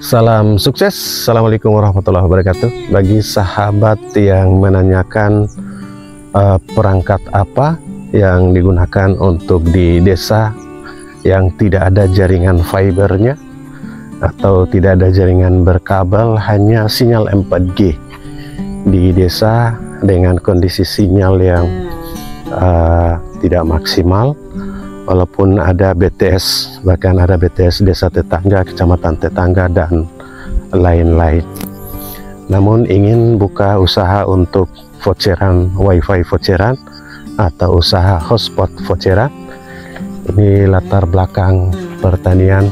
Salam sukses. Assalamualaikum warahmatullahi wabarakatuh. Bagi sahabat yang menanyakan perangkat apa yang digunakan untuk di desa yang tidak ada jaringan fibernya atau tidak ada jaringan berkabel, hanya sinyal 4G di desa dengan kondisi sinyal yang tidak maksimal, walaupun ada BTS, bahkan ada BTS desa tetangga, kecamatan tetangga, dan lain-lain. Namun ingin buka usaha untuk voucheran, wifi voucheran, atau usaha hotspot voucheran. Ini latar belakang pertanian.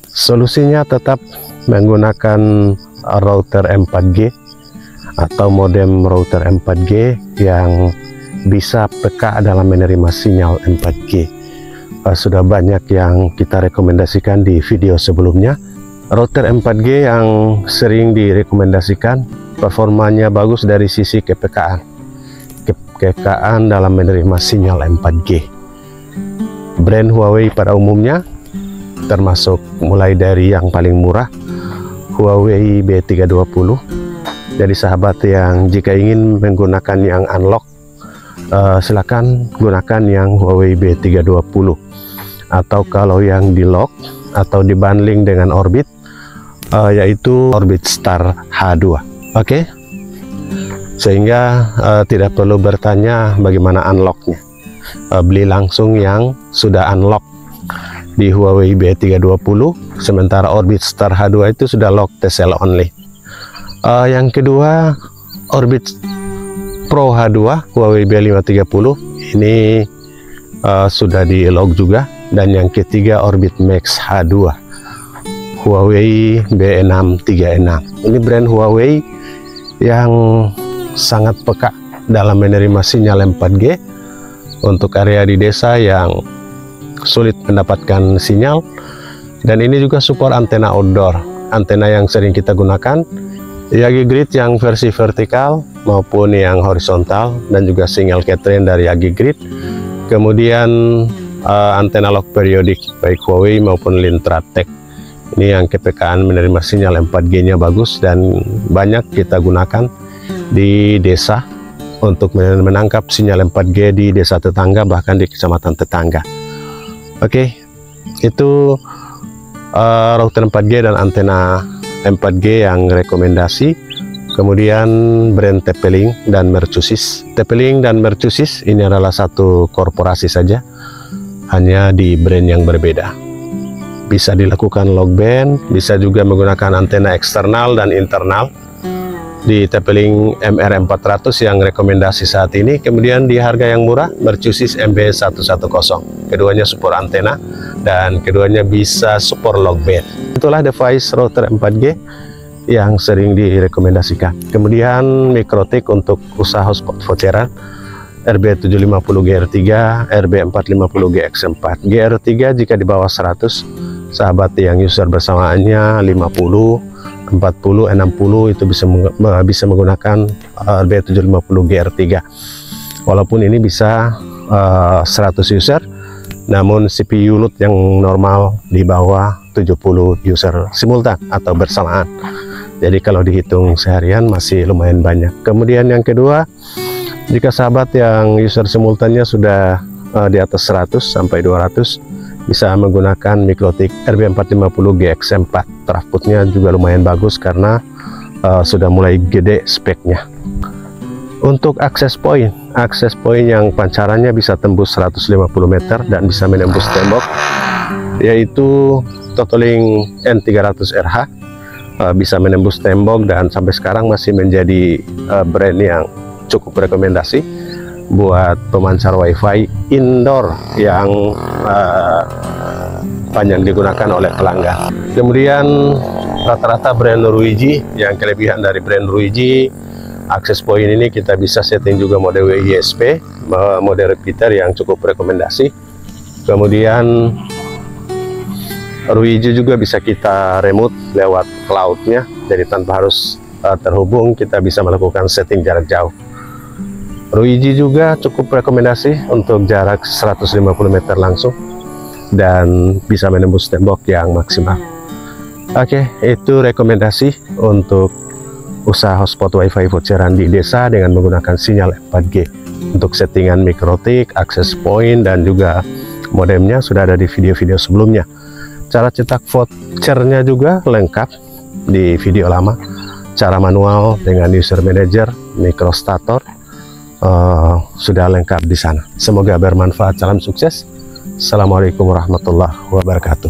Solusinya tetap menggunakan router 4G atau modem router 4G yang bisa peka dalam menerima sinyal 4G. Sudah banyak yang kita rekomendasikan di video sebelumnya. Router 4G yang sering direkomendasikan performanya bagus dari sisi kepekaan dalam menerima sinyal 4G. Brand Huawei pada umumnya, termasuk mulai dari yang paling murah, Huawei B320. Jadi sahabat yang jika ingin menggunakan yang unlock, silakan gunakan yang Huawei B320. Atau kalau yang di lock atau dibundling dengan Orbit, yaitu Orbit Star H2. Oke? Sehingga tidak perlu bertanya bagaimana unlocknya. Beli langsung yang sudah unlock di Huawei B320, sementara Orbit Star H2 itu sudah lock TCL only. Yang kedua, Orbit Pro H2 Huawei B530 ini sudah di lock juga. Dan yang ketiga, Orbit Max H2 Huawei B636. Ini brand Huawei yang sangat peka dalam menerima sinyal 4G untuk area di desa yang sulit mendapatkan sinyal. Dan ini juga support antena outdoor. Antena yang sering kita gunakan Yagi Grid yang versi vertikal maupun yang horizontal, dan juga single Catherine dari Yagi Grid. Kemudian antena lock periodik baik Huawei maupun Lintratek. Ini yang kepekaan menerima sinyal 4G-nya bagus dan banyak kita gunakan di desa untuk menangkap sinyal 4G di desa tetangga, bahkan di kecamatan tetangga. Oke, itu router 4G dan antena 4G yang rekomendasi. Kemudian brand TP-Link dan Mercusis. TP-Link dan Mercusis ini adalah satu korporasi saja, hanya di brand yang berbeda. Bisa dilakukan log band, bisa juga menggunakan antena eksternal dan internal. Di TP-Link MR400 yang rekomendasi saat ini. Kemudian di harga yang murah, Mercusis MB110. Keduanya support antena dan keduanya bisa support log band. Itulah device router 4G yang sering direkomendasikan. Kemudian Mikrotik untuk usaha hotspot voucheran, RB750 GR3, RB450GX4. GR3 jika di bawah 100, sahabat yang user bersamaannya 50, 40, 60 itu bisa menggunakan RB750 GR3. Walaupun ini bisa 100 user, namun CPU load yang normal di bawah 70 user simultan atau bersamaan. Jadi kalau dihitung seharian masih lumayan banyak. Kemudian yang kedua, jika sahabat yang user simultannya sudah di atas 100 sampai 200, bisa menggunakan Mikrotik RB450GX4. Trafputnya juga lumayan bagus karena sudah mulai gede speknya. Untuk akses point yang pancarannya bisa tembus 150 meter dan bisa menembus tembok, yaitu Totalink N300RH. Bisa menembus tembok dan sampai sekarang masih menjadi brand yang cukup rekomendasi buat pemancar wifi indoor yang banyak digunakan oleh pelanggan. Kemudian rata-rata brand Ruiji, yang kelebihan dari brand Ruiji, akses point ini kita bisa setting juga mode WISP, mode repeater yang cukup rekomendasi. Kemudian Ruiji juga bisa kita remote lewat cloudnya, jadi tanpa harus terhubung, kita bisa melakukan setting jarak jauh. Ruiji juga cukup rekomendasi untuk jarak 150 meter langsung. dan bisa menembus tembok yang maksimal. Oke, itu rekomendasi untuk usaha hotspot WiFi voucheran di desa dengan menggunakan sinyal 4G. Untuk settingan mikrotik, akses point, dan juga modemnya sudah ada di video-video sebelumnya. Cara cetak vouchernya juga lengkap di video lama. Cara manual dengan user manager, microstator sudah lengkap di sana. Semoga bermanfaat. Salam sukses. Assalamualaikum warahmatullahi wabarakatuh.